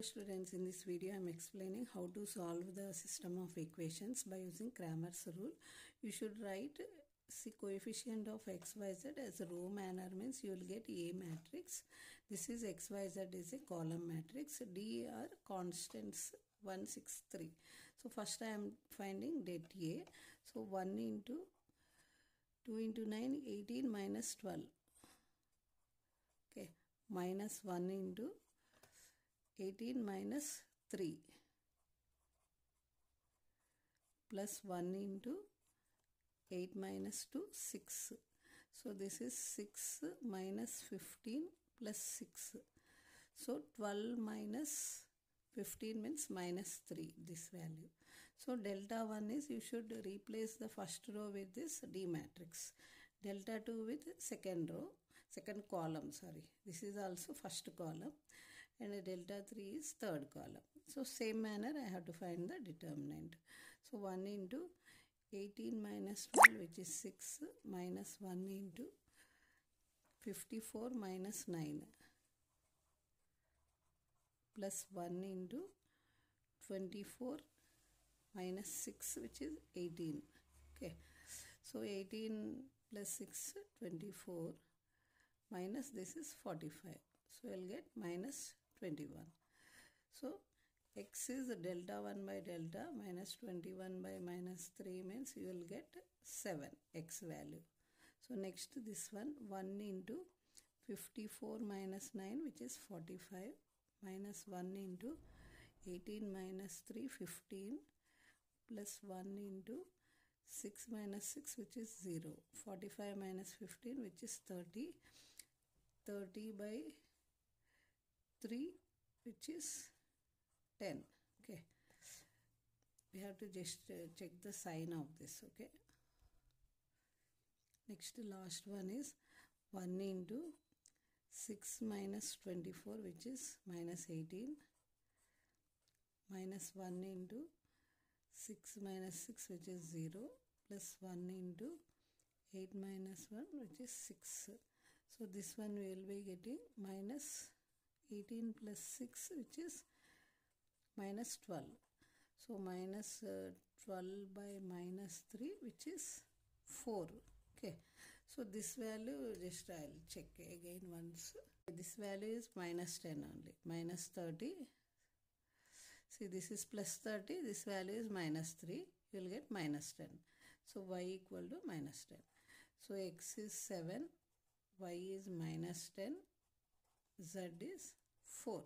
Students, in this video I am explaining how to solve the system of equations by using Cramer's rule. You should write coefficient of xyz as a row manner, means you will get A matrix. This is xyz is a column matrix. D are constants 1, 6, 3. So first I am finding det A. So 1 into 2 into 9, 18 minus 12. Okay, minus 1 into 18 minus 3 plus 1 into 8 minus 2, 6. So this is 6 minus 15 plus 6. So 12 minus 15 means minus 3, this value. So delta 1 is, you should replace the first row with this D matrix. Delta 2 with second column, sorry. This is also first column. And delta 3 is third column. So same manner I have to find the determinant. So 1 into 18 minus 12, which is 6, minus 1 into 54 minus 9 plus 1 into 24 minus 6, which is 18. Okay, so 18 plus 6, 24, minus this is 45. So I'll get minus 21. So x is delta 1 by delta minus 21 by minus 3 means you will get 7 x value. So next this one, 1 into 54 minus 9, which is 45, minus 1 into 18 minus 3, 15, plus 1 into 6 minus 6, which is 0, 45 minus 15, which is 30, 30 by 3, which is 10. Okay, we have to just check the sign of this. Okay, next last one is 1 into 6 minus 24, which is minus 18, minus 1 into 6 minus 6, which is 0, plus 1 into 8 minus 1, which is 6. So this one we will be getting minus 18 plus 6, which is minus 12. So minus 12 by minus 3, which is 4. Okay, so this value, just I will check again once. This value is minus 10 only, minus 30. See, this is plus 30, this value is minus 3, you will get minus 10. So y equal to minus 10. So x is 7, y is minus 10, z is 4.